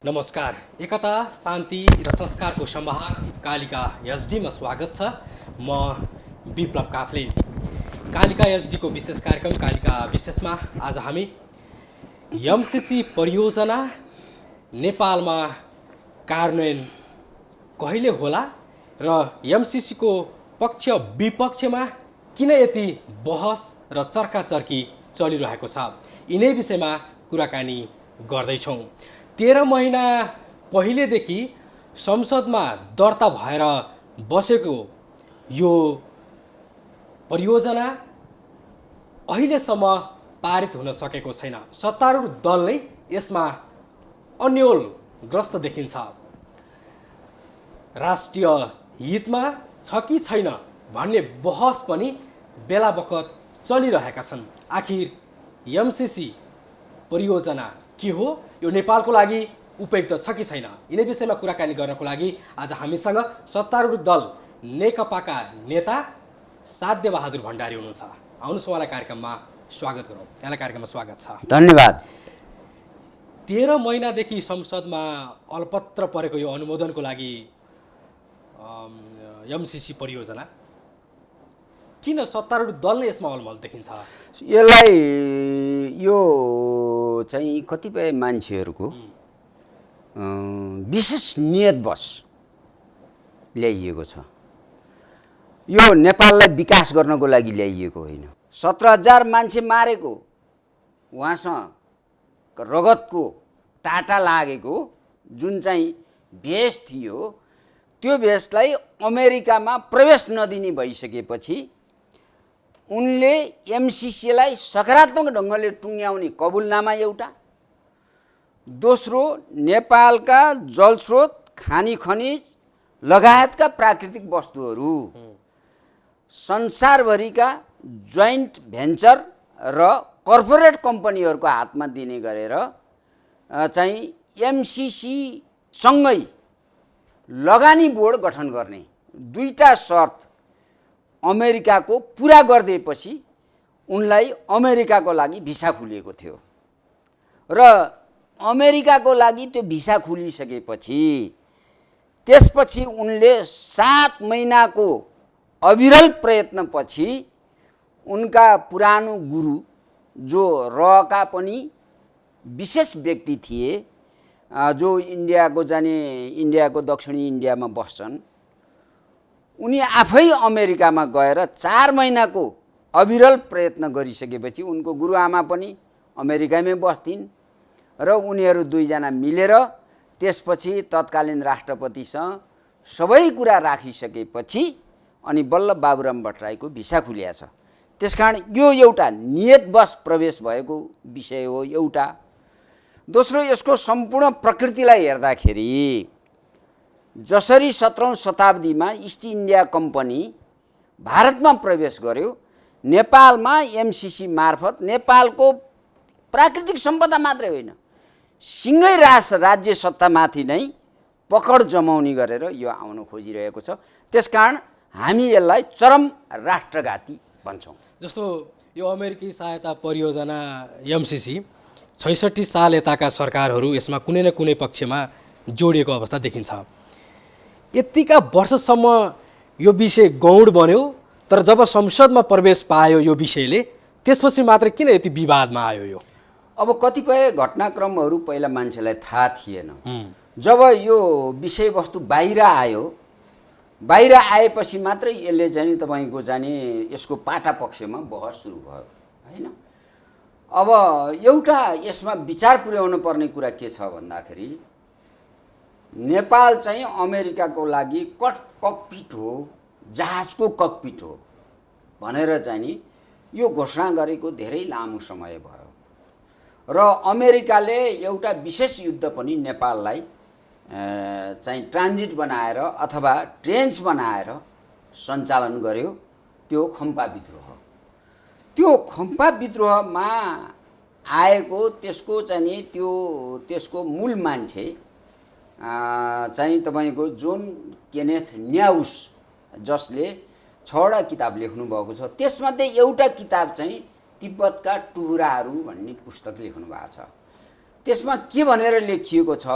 नमस्कार। एकता शान्ति र संस्कारको संवाहक कालिका एसडीमा स्वागत छ। म विप्लव काफ्ले। कालिका एसडीको विशेष कार्यक्रम कालिका विशेषमा आज हामी एमसीसी परियोजना नेपालमा कार्यान्वयन कहिले होला र एमसीसीको पक्ष विपक्षमा किन यति बहस र चर्काचर्की चलिरहेको छ, यिनै विषयमा कुराकानी गर्दैछौँ। 13 महिना पहिलेदेखि संसदमा दर्ता भएर बसेको यो परियोजना अहिलेसम्म पारित हुन सकेको छैन। सत्तारूढ दल नै यसमा अन्योलग्रस्त देखिन्छ। राष्ट्रिय हितमा छ कि छैन भन्ने बहस पनि बेला बखत चलिरहेका छन्। आखिर एमसीसी परियोजना के हो, यो नेपालको लागि उपयुक्त छ कि छैन, यिनै विषयमा कुराकानी गर्नको लागि आज हामीसँग सत्तारूढ दल नेकपाका नेता साध्य बहादुर भण्डारी हुनुहुन्छ। आउनुहोस् उहाँलाई कार्यक्रममा स्वागत गरौँ। यहाँलाई कार्यक्रममा स्वागत छ। धन्यवाद। 13 महिनादेखि संसदमा अलपत्र परेको यो अनुमोदनको लागि एमसीसी परियोजना किन सत्तारूढ दल नै यसमा अलमल देखिन्छ? यसलाई यो चाहिँ कतिपय मान्छेहरूको विशेष नियतवश ल्याइएको छ। यो नेपाललाई विकास गर्नको लागि ल्याइएको होइन। 17,000 मान्छे मारेको, उहाँसँग रगतको टाटा लागेको जुन चाहिँ भेष थियो, त्यो भेषलाई अमेरिकामा प्रवेश नदिने भइसकेपछि उनले एमसीसीलाई सकारात्मक ढङ्गले टुङ्ग्याउने कबुलनामा एउटा, दोस्रो नेपालका जलस्रोत, खानी खनिज लगायतका प्राकृतिक वस्तुहरू संसारभरिका जोइन्ट भेन्चर र कर्पोरेट कम्पनीहरूको हातमा दिने गरेर चाहिँ एमसीसीसँगै लगानी बोर्ड गठन गर्ने दुईटा शर्त अमेरिकाको पुरा गरिदिएपछि उनलाई अमेरिकाको लागि भिसा खुलिएको थियो र अमेरिकाको लागि त्यो भिसा खुलिसकेपछि त्यसपछि उनले 7 महिनाको अविरल प्रयत्नपछि उनका पुरानो गुरु जो रहका पनि विशेष व्यक्ति थिए, जो इन्डियाको दक्षिणी इन्डियामा बस्छन्, उनी आफै अमेरिकामा गएर 4 महिनाको अविरल प्रयत्न गरिसकेपछि उनको गुरुआमा पनि अमेरिकामै बस्थिन् र उनीहरू दुईजना मिलेर त्यसपछि तत्कालीन राष्ट्रपतिसँग सबै कुरा राखिसकेपछि अनि बल्ल बाबुराम भट्टराईको भिसा खुलिया छ। त्यसकारण यो एउटा नियतवश प्रवेश भएको विषय हो एउटा। दोस्रो, यसको सम्पूर्ण प्रकृतिलाई हेर्दाखेरि जसरी 17औं शताब्दीमा इस्ट इन्डिया कम्पनी भारतमा प्रवेश गर्यो, नेपालमा एमसीसी मार्फत नेपालको प्राकृतिक सम्पदा मात्रै होइन, सिङ्गै राज्य सत्तामाथि नै पकड जमाउने गरेर यो आउन खोजिरहेको छ। त्यसकारण हामी यसलाई चरम राष्ट्रघाती भन्छौँ। जस्तो यो अमेरिकी सहायता परियोजना एमसीसी 66 साल यताका सरकारहरू यसमा कुनै न कुनै पक्षमा जोडिएको अवस्था देखिन्छ। यतिका वर्षसम्म यो विषय गौड बन्यो, तर जब संसदमा प्रवेश पायो यो विषयले, त्यसपछि मात्र किन यति विवादमा आयो यो? अब कतिपय घटनाक्रमहरू पहिला मान्छेलाई थाहा थिएन। जब यो विषयवस्तु बाहिर आयो, बाहिर आएपछि मात्रै यसले चाहिँ तपाईँको जाने यसको पाटा पक्षमा बहस सुरु भयो होइन। अब एउटा यसमा विचार पुर्याउनु पर्ने कुरा के छ भन्दाखेरि, नेपाल चाहिँ अमेरिकाको लागि ककपिट हो, जहाजको ककपिट हो भनेर चाहिँ नि यो घोषणा गरेको धेरै लामो समय भयो र अमेरिकाले एउटा विशेष युद्ध पनि नेपाललाई चाहिँ ट्रान्जिट बनाएर अथवा ट्रेन्च बनाएर सञ्चालन गर्यो, त्यो खम्पा विद्रोह। त्यो खम्पा विद्रोहमा आएको त्यसको चाहिँ त्यसको मूल मान्छे चाहिँ तपाईको जोन केनेथ न्याउस, जसले 6वटा किताब लेख्नु भएको छ। त्यसमध्ये एउटा किताब चाहिँ तिब्बतका टुहुराहरू भन्ने पुस्तक लेख्नु भएको छ। त्यसमा के भनेर लेखिएको छ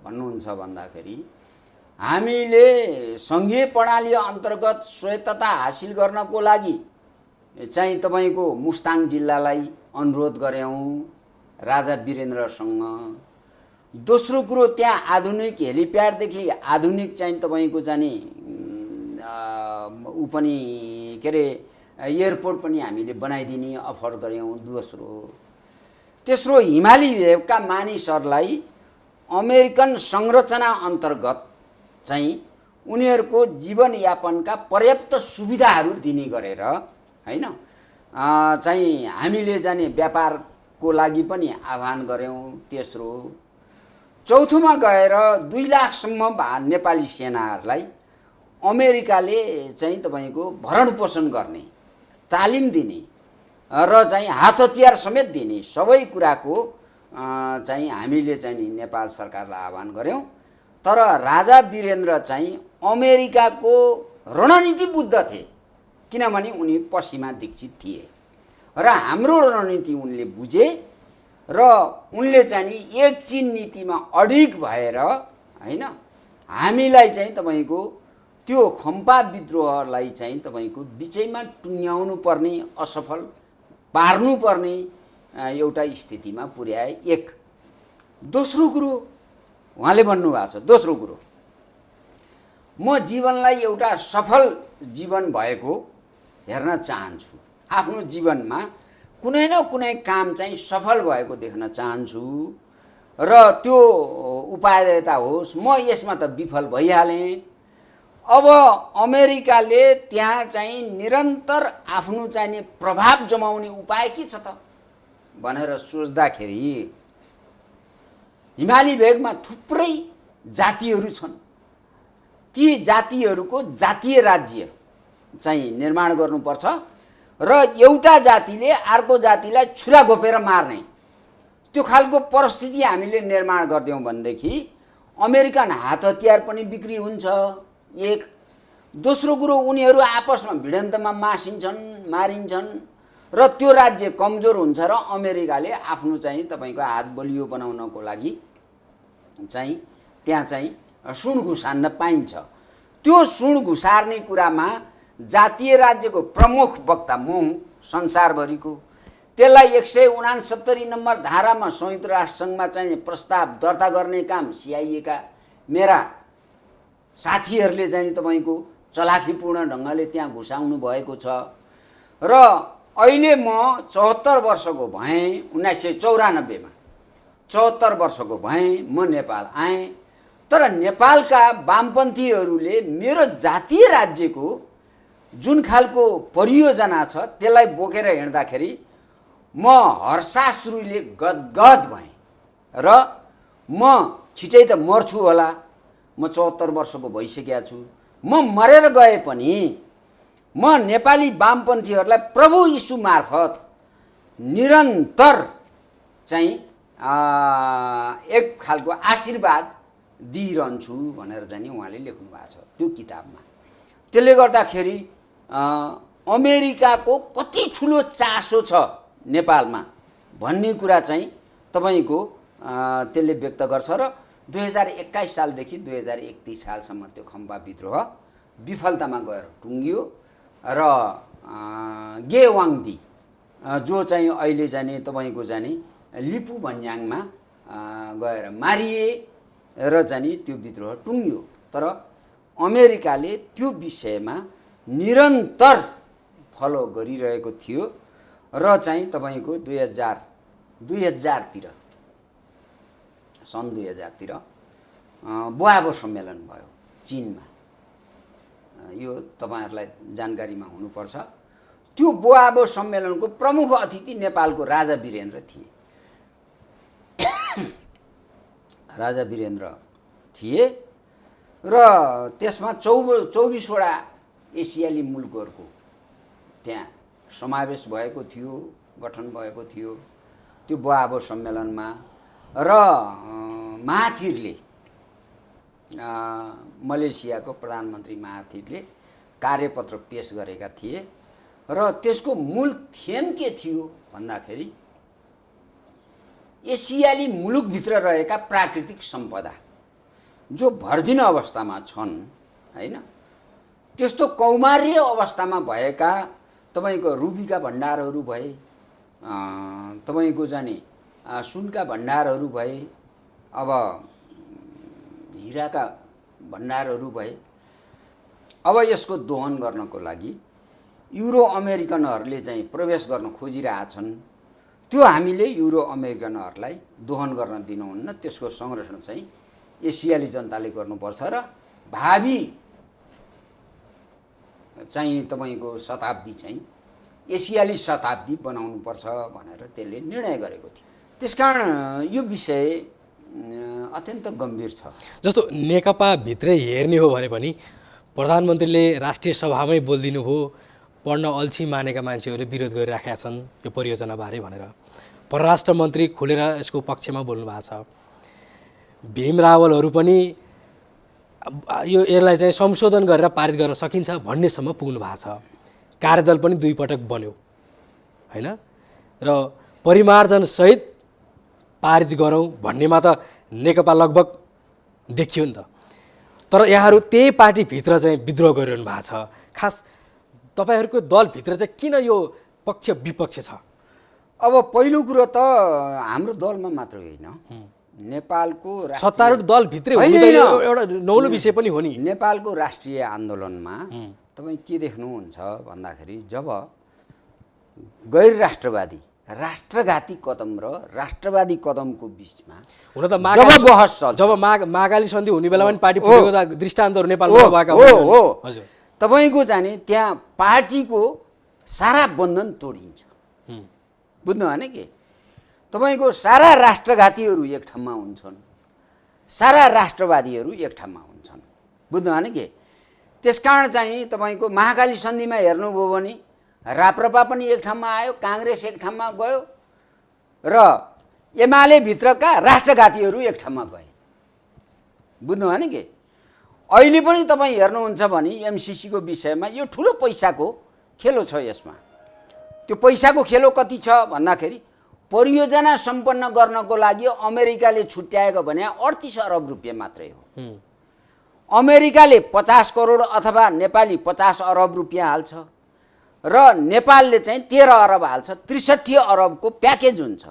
भन्नुहुन्छ भन्दाखेरि हामीले सङ्घीय प्रणाली अन्तर्गत स्वायत्तता हासिल गर्नको लागि चाहिँ तपाईँको मुस्ताङ जिल्लालाई अनुरोध गऱ्यौँ राजा वीरेन्द्रसँग। दोस्रो कुरो त्यहाँ आधुनिक हेलिप्याडदेखि आधुनिक चाहिँ तपाईँको जाने ऊ पनि के अरे एयरपोर्ट पनि हामीले बनाइदिने अफर गऱ्यौँ दोस्रो। तेस्रो हिमाली भेगका मानिसहरूलाई अमेरिकन संरचना अन्तर्गत चाहिँ उनीहरूको जीवनयापनका पर्याप्त सुविधाहरू दिने गरेर हैन चाहिँ हामीले जाने व्यापारको लागि पनि आह्वान गऱ्यौँ तेस्रो। चौथोमा गएर 2 लाखसम्म नेपाली सेनाहरूलाई अमेरिकाले चाहिँ तपाईँको भरण पोषण गर्ने तालिम दिने र चाहिँ हात हतियार समेत दिने सबै कुराको चाहिँ हामीले चाहिँ नेपाल सरकारलाई आह्वान गऱ्यौँ। तर राजा वीरेन्द्र चाहिँ अमेरिकाको रणनीति बुद्ध थिए किनभने उनी पश्चिमा दीक्षित थिए र हाम्रो रणनीति उनले बुझे र उनले चाहिँ एक चीन नीतिमा अडिग भएर हैन हामीलाई चाहिँ तपाईँको त्यो खम्पा विद्रोहलाई चाहिँ तपाईँको बिचैमा टुङ्ग्याउनु पर्ने असफल पार्नुपर्ने एउटा स्थितिमा पुर्याए एक। दोस्रो कुरो उहाँले भन्नुभएको छ, दोस्रो कुरो म जीवनलाई एउटा सफल जीवन भएको हेर्न चाहन्छु। आफ्नो जीवनमा कुनै न कुनै काम चाहिँ सफल भएको देख्न चाहन्छु र त्यो उपादेयता होस्। म यसमा त विफल भइहालेँ। अब अमेरिकाले त्यहाँ चाहिँ निरन्तर आफ्नो चाहिने प्रभाव जमाउने उपाय के छ त भनेर सोच्दाखेरि हिमाली भेगमा थुप्रै जातिहरू छन्। ती जातिहरूको जातीय राज्य चाहिँ निर्माण गर्नुपर्छ र एउटा जातिले अर्को जातिलाई छुरा घोपेर मार्ने त्यो खालको परिस्थिति हामीले निर्माण गर्दियौँ भनेदेखि अमेरिकन हात हतियार पनि बिक्री हुन्छ एक। दोस्रो कुरो उनीहरू आपसमा भिडन्तमा मासिन्छन् मारिन्छन् र त्यो राज्य कमजोर हुन्छ र अमेरिकाले आफ्नो चाहिँ तपाईँको हात बलियो बनाउनको लागि चाहिँ त्यहाँ चाहिँ सुन घुसार्न पाइन्छ। त्यो सुन घुसार्ने कुरामा जातीय राज्यको प्रमुख वक्ता म हुँ संसारभरिको। त्यसलाई 169 नम्बर धारामा संयुक्त राष्ट्रसङ्घमा चाहिँ प्रस्ताव दर्ता गर्ने काम सिआइएका मेरा साथीहरूले चाहिँ तपाईँको चलाखीपूर्ण ढङ्गले त्यहाँ घुसाउनु भएको छ र अहिले म 74 वर्षको भएँ। 1994 मा 74 वर्षको भएँ म नेपाल आएँ। तर नेपालका वामपन्थीहरूले मेरो जातीय राज्यको जुन खालको परियोजना छ त्यसलाई बोकेर हिँड्दाखेरि म हर्षाश्रुले गदगद भएँ र म छिटै त मर्छु होला। म 74 वर्षको भइसकेको छु। म मरेर गए पनि म नेपाली वामपन्थीहरूलाई प्रभु यीशु मार्फत निरन्तर चाहिँ एक खालको आशीर्वाद दिइरहन्छु भनेर चाहिँ उहाँले लेख्नु भएको छ त्यो किताबमा। त्यसले गर्दाखेरि अमेरिकाको कति ठुलो चासो छ नेपालमा भन्ने कुरा चाहिँ तपाईँको त्यसले व्यक्त गर्छ र 2021 सालदेखि 2031 सालसम्म त्यो खम्पा विद्रोह विफलतामा गएर टुङ्गियो र गे वाङदी जो चाहिँ अहिले जाने तपाईँको जाने लिपु भन्याङमा गएर मारिए र जाने त्यो विद्रोह टुङ्गियो। तर अमेरिकाले त्यो विषयमा निरन्तर फलो गरिरहेको थियो र चाहिँ तपाईँको 2000 तिर सन् 2000 तिर बोआबो सम्मेलन भयो चीनमा। यो तपाईँहरूलाई जानकारीमा हुनुपर्छ। त्यो बोआबो सम्मेलनको प्रमुख अतिथि नेपालको राजा वीरेन्द्र थिए। राजा वीरेन्द्र थिए र त्यसमा 24वटा एसियाली मुलुकहरूको त्यहाँ समावेश भएको थियो, गठन भएको थियो त्यो बोआबो सम्मेलनमा। र महाथिरले मलेसियाको प्रधानमन्त्री महाथिरले कार्यपत्र पेश गरेका थिए र त्यसको मूल थेम के थियो भन्दाखेरि एसियाली मुलुकभित्र रहेका प्राकृतिक सम्पदा जो भर्जिन अवस्थामा छन् हैन, त्यस्तो कौमार्य अवस्थामा भएका तपाईँको रुबीका भण्डारहरू भए, तपाईँको जाने सुनका भण्डारहरू भए, अब हिराका भण्डारहरू भए, अब यसको दोहन गर्नको लागि युरो अमेरिकनहरूले चाहिँ प्रवेश गर्न खोजिरहेछन्। त्यो हामीले युरो अमेरिकनहरूलाई दोहन गर्न दिनुहुन्न, त्यसको संरक्षण चाहिँ एसियाली जनताले गर्नुपर्छ र भावी चाहिँ तपाईँको शताब्दी चाहिँ एसियाली शताब्दी बनाउनुपर्छ भनेर त्यसले निर्णय गरेको थियो। त्यसकारण यो विषय अत्यन्त गम्भीर छ। जस्तो नेकपाभित्रै हेर्ने हो भने पनि प्रधानमन्त्रीले राष्ट्रिय सभामै बोलिदिनु भयो, पढ्न अल्छी मानेका मान्छेहरूले विरोध गरिराखेका छन् यो परियोजनाबारे भनेर। परराष्ट्र मन्त्री खुलेर यसको पक्षमा बोल्नु भएको छ। भीम रावलहरू पनि यसलाई चाहिँ संशोधन गरेर पारित गर्न सकिन्छ भन्नेसम्म पुग्नु भएको छ। कार्यदल पनि 2 पटक बन्यो हैन, र परिमार्जनसहित पारित गरौँ भन्नेमा त नेकपा लगभग देखियो नि त। तर यहाँहरू त्यही पार्टीभित्र चाहिँ विद्रोह गरिरहनु भएको छ। खास तपाईँहरूको दलभित्र चाहिँ किन यो पक्ष विपक्ष छ? अब पहिलो कुरो त हाम्रो दलमा मात्र होइन, नेपालको सत्तारूढ दलभित्रै हुनु त एउटा नौलो विषय पनि हो नि। नेपालको राष्ट्रिय आन्दोलनमा तपाईँ के देख्नुहुन्छ भन्दाखेरि जब गैर राष्ट्रवादी राष्ट्रघाती कदम र राष्ट्रवादी कदमको बिचमा हुन त जब बहस चल्छ, जब मागाली सन्धि हुने बेला पनि पार्टी फुटेको दृष्टान्तहरू नेपालमा भएका हो। हजुर, तपाईँको जाने त्यहाँ पार्टीको सारा बन्धन तोडिन्छ। बुझ्नु भएन के? तपाईँको सारा राष्ट्रघातीहरू एक ठाउँमा हुन्छन्, सारा राष्ट्रवादीहरू एक ठाउँमा हुन्छन्। बुझ्नु भएन के? त्यसकारण चाहिँ तपाईँको महाकाली सन्धिमा हेर्नुभयो भने राप्रपा पनि एक ठाउँमा आयो, काङ्ग्रेस एक ठाउँमा गयो र एमाले भित्रका राष्ट्रघातीहरू एक ठाउँमा गए। बुझ्नु भएन के? अहिले पनि तपाईँ हेर्नुहुन्छ भने एमसिसीको विषयमा यो ठुलो पैसाको खेलो छ। यसमा त्यो पैसाको खेलो कति छ भन्दाखेरि परियोजना सम्पन्न गर्नको लागि अमेरिकाले छुट्याएको भने 38 अरब रुपियाँ मात्रै हो। अमेरिकाले 50 करोड अथवा नेपाली 50 अरब रुपियाँ हाल्छ र नेपालले चाहिँ 13 अरब हाल्छ। 63 अरबको प्याकेज हुन्छ।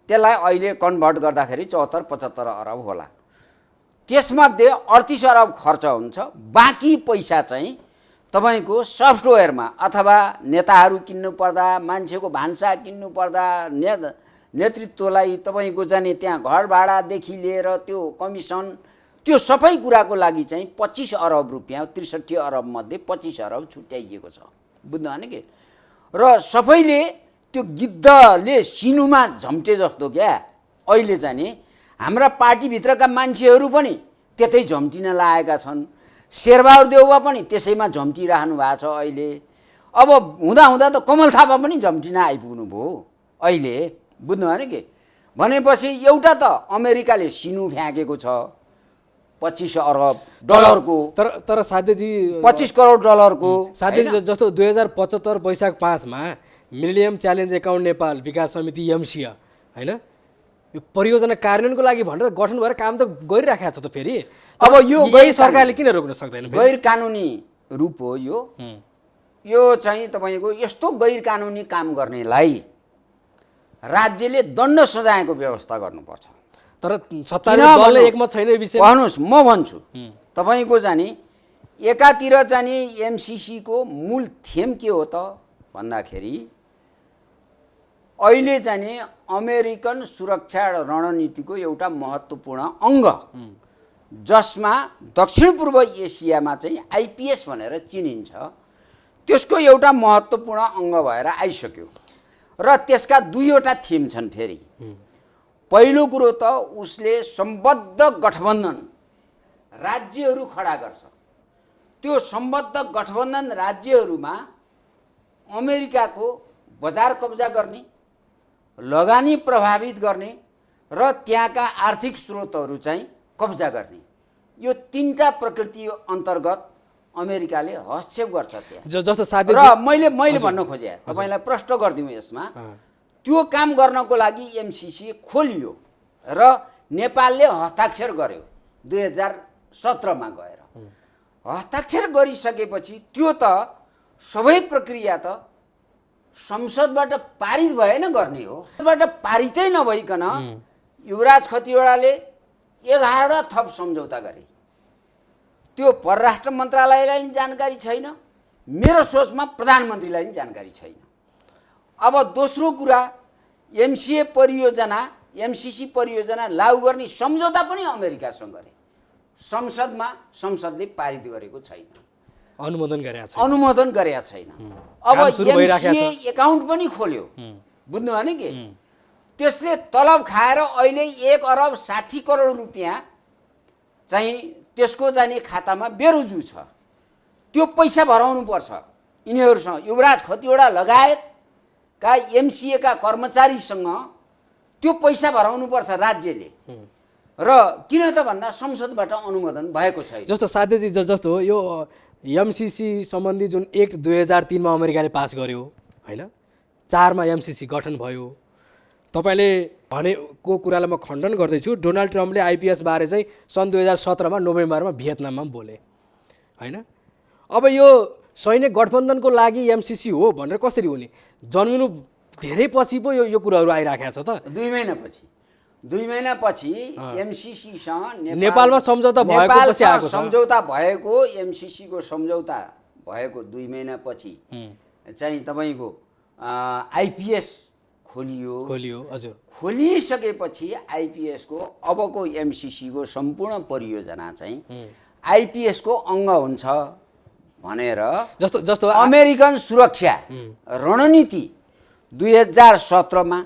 त्यसलाई अहिले कन्भर्ट गर्दाखेरि 74-75 अरब होला। त्यसमध्ये 38 अरब खर्च हुन्छ। बाँकी पैसा चाहिँ तपाईँको सफ्टवेयरमा अथवा नेताहरू किन्नु पर्दा, मान्छेको भान्सा किन्नु पर्दा, नेतृत्वलाई तपाईँको जाने त्यहाँ घर भाडादेखि लिएर त्यो कमिसन, त्यो सबै कुराको लागि चाहिँ 25 अरब रुपियाँ 63 अरब मध्ये 25 अरब छुट्याइएको छ। बुझ्नु भएन के? र सबैले त्यो गिद्धले सिनुमा झम्टे जस्तो क्या अहिले जाने हाम्रा पार्टीभित्रका मान्छेहरू पनि त्यतै झम्टिन लागेका छन्। शेरबहादुर देउवा पनि त्यसैमा झम्टिरहनु भएको छ अहिले। अब हुँदा हुँदा त कमल थापा पनि झम्टिन आइपुग्नु भयो अहिले। बुझ्नु भएन के? भनेपछि एउटा त अमेरिकाले सिनु फ्याँकेको छ 25 अरब डलरको, तर साध्यजी 25 करोड डलरको। साध्यजी जस्तो 2075 वैशाख 5 मा मिलेनियम च्यालेन्ज एकाउन्ट नेपाल विकास समिति एमसिया हैन, यो परियोजना कार्यान्वयनको लागि भनेर गठन भएर काम त गरिराखेको छ त। फेरि अब यो गैर सरकारले किन रोक्न सक्दैन? गैर कानुनी रूप हो यो। यो चाहिँ तपाईँको यस्तो गैर कानुनी काम गर्नेलाई राज्यले दण्ड सजायको व्यवस्था गर्नुपर्छ। तर सत्तारूढ दलले एकमत छैन यो विषयमा। भन्नुहोस्, म भन्छु तपाईँको जाने एकातिर जाने एमसिसीको मूल थेम के हो त भन्दाखेरि अहिले जाने अमेरिकन सुरक्षा रणनीतिको एउटा महत्त्वपूर्ण अङ्ग जसमा दक्षिण पूर्व एसियामा चाहिँ आइपिएस भनेर चिनिन्छ, त्यसको एउटा महत्त्वपूर्ण अङ्ग भएर आइसक्यो। र त्यसका 2वटा थिम छन्। फेरि पहिलो कुरो त उसले सम्बद्ध गठबन्धन राज्यहरू खडा गर्छ। त्यो सम्बद्ध गठबन्धन राज्यहरूमा अमेरिकाको बजार कब्जा गर्ने, लगानी प्रभावित गर्ने र त्यहाँका आर्थिक स्रोतहरू चाहिँ कब्जा गर्ने, यो 3टा प्रकृति अन्तर्गत अमेरिकाले हस्तक्षेप गर्छ त्यहाँ। जस्तो साथै र मैले भन्न खोजेँ तपाईँलाई प्रश्न गरिदिउँ यसमा, त्यो काम गर्नको लागि एमसिसी खोलियो र नेपालले हस्ताक्षर गर्यो 2017 मा गएर। हस्ताक्षर गरिसकेपछि त्यो त सबै प्रक्रिया त संसदबाट पारित भएन गर्ने हो। बाट पारितै नभइकन युवराज खतिवडाले 11 थप सम्झौता गरे। त्यो परराष्ट्र मन्त्रालयलाई पनि जानकारी छैन, मेरो सोचमा प्रधानमन्त्रीलाई पनि जानकारी छैन। अब दोस्रो कुरा, एमसिसी परियोजना लागू गर्ने सम्झौता पनि अमेरिकासँग गरे। संसदले पारित गरेको छैन, अनुमोदन गरेका छैन। अब एमसिए एकाउन्ट पनि खोल्यो, बुझ्नु भने के, त्यसले तलब खाएर अहिले 1 अरब 60 करोड रुपियाँ चाहिँ त्यसको जाने खातामा बेरोजु छ। त्यो पैसा भराउनु पर्छ यिनीहरूसँग, युवराज खतिवडा लगायतका एमसिएका कर्मचारीसँग त्यो पैसा भराउनु पर्छ राज्यले। र किन त भन्दा संसदबाट अनुमोदन भएको छैन। जस्तो साथीजी जस्तो यो एमसिसी सम्बन्धी जुन एक्ट 2003 मा अमेरिकाले पास गर्यो हैन, 4 मा एमसिसी गठन भयो। तपाईले भनेको कुरालाई म खण्डन गर्दैछु। डोनाल्ड ट्रम्पले आइपिएस बारे चाहिँ सन् 2017 मा नोभेम्बरमा भियतनाममा बोले हैन। अब यो सैनिक गठबन्धनको लागि एमसिसी हो भनेर कसरी हुने? जन्मिनु धेरै पछि पो यो कुराहरू आइराखेको छ त। 2 महिनापछि एमसिसीसँग नेपालमा सम्झौता भएको पछि आएको छ। सम्झौता भएको एमसिसीको सम्झौता भएको 2 महिनापछि चाहिँ तपाईको आइपिएस खोलियो हजुर। खोलिसकेपछि आइपिएसको अबको एमसिसीको सम्पूर्ण परियोजना चाहिँ आइपिएसको अङ्ग हुन्छ भनेर जस्तो अमेरिकन सुरक्षा रणनीति 2017 मा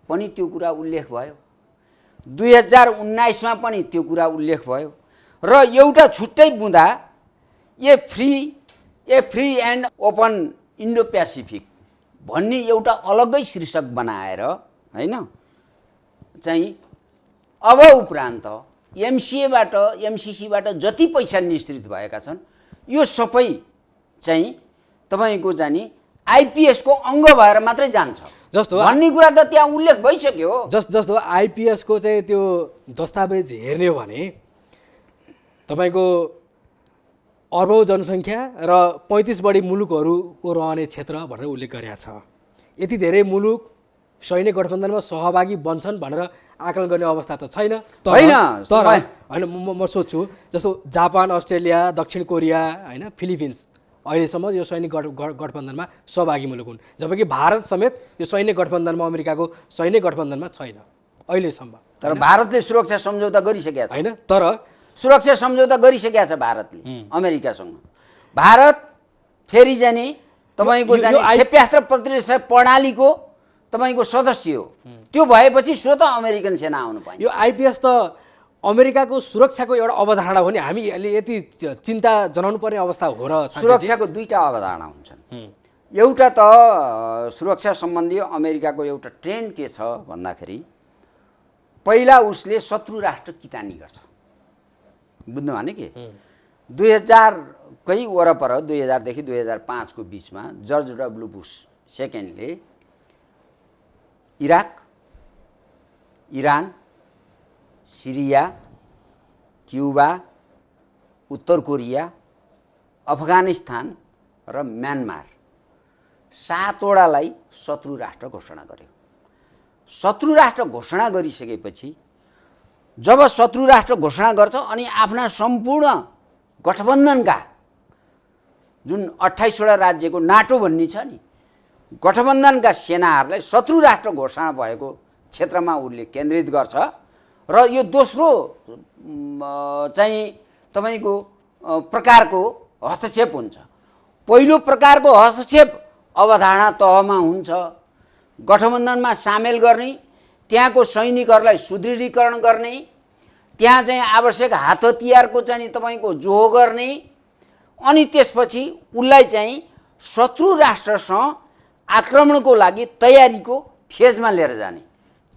पनि त्यो कुरा उल्लेख भयो, 2019 मा पनि त्यो कुरा उल्लेख भयो। र एउटा छुट्टै बुँदा a free and open Indo Pacific भन्ने एउटा अलग्गै शीर्षक बनाएर हैन चाहिँ अब उपरान्त एमसिसीबाट जति पैसा निश्चित भएका छन् यो सबै चाहिँ तपाईको जाने आइपिएसको अङ्ग भएर मात्रै जान्छ जस्तो भन्ने कुरा त त्यहाँ उल्लेख भइसक्यो। जस्तो आइपिएसको चाहिँ त्यो दस्तावेज हेर्ने हो भने तपाईको अर्बौं जनसङ्ख्या र 35 बढी मुलुकहरूको रहने क्षेत्र भनेर उल्लेख गरेको छ। यति धेरै मुलुक सैनिक गठबन्धनमा सहभागी बन्छन् भनेर आकलन गर्ने अवस्था त छैन। तर हैन म सोच्छु जस्तो जापान, अस्ट्रेलिया, दक्षिण कोरिया हैन, फिलिपिन्स अहिलेसम्म यो सैनिक गठबन्धनमा सहभागी मुलुक हुन्, जबकि भारत समेत यो सैनिक गठबन्धनमा अमेरिकाको सैनिक गठबन्धनमा छैन अहिलेसम्म। तर भारतले सुरक्षा सम्झौता गरिसकेको छ हैन, तर सुरक्षा सम्झौता गरिसकेको छ भारतले अमेरिकासँग। भारत फेरि जाने तपाईको जाने क्षेप्यास्त्र प्रतिरक्षा प्रणालीको तपाईको सदस्य हो। त्यो भएपछि स्वतः अमेरिकन सेना आउनु पाइन्छ। यो आइपिएस त अमेरिकाको सुरक्षाको एउटा अवधारणा हो नि, हामीले यति चिन्ता जनाउनु पर्ने अवस्था हो र? सुरक्षाको दुईटा अवधारणा हुन्छन्। एउटा त सुरक्षा सम्बन्धी अमेरिकाको एउटा ट्रेन्ड के छ भन्दाखेरि पहिला उसले शत्रु राष्ट्र किटानी गर्छ, बुझ्नु भने के। 2000 कै वरपर 2000 देखि 2005 को बीचमा जर्ज डब्ल्यू बुश सेकेन्डले इराक, इरान, सिरिया, क्युबा, उत्तर कोरिया, अफगानिस्तान र म्यानमार 7 वटालाई शत्रु राष्ट्र घोषणा गर्यो। शत्रु राष्ट्र घोषणा गरिसकेपछि जब शत्रु राष्ट्र घोषणा गर्छ अनि आफ्ना सम्पूर्ण गठबन्धनका जुन 28 वटा राज्यको नाटो भन्ने छ नि, गठबन्धनका सेनाहरूलाई शत्रु राष्ट्र घोषणा भएको क्षेत्रमा उसले केन्द्रित गर्छ। र यो दोस्रो चाहिँ तपाईको प्रकारको हस्तक्षेप हुन्छ। पहिलो प्रकारको हस्तक्षेप अवधारणा तहमा हुन्छ, गठबन्धनमा सामेल गर्ने, त्यहाँको सैनिकहरूलाई सुदृढीकरण गर्ने, त्यहाँ चाहिँ आवश्यक हात हतियारको चाहिँ तपाईको जोहो गर्ने, अनि त्यसपछि उसलाई चाहिँ शत्रु राष्ट्रसँग आक्रमणको लागि तयारीको फेजमा लिएर जाने।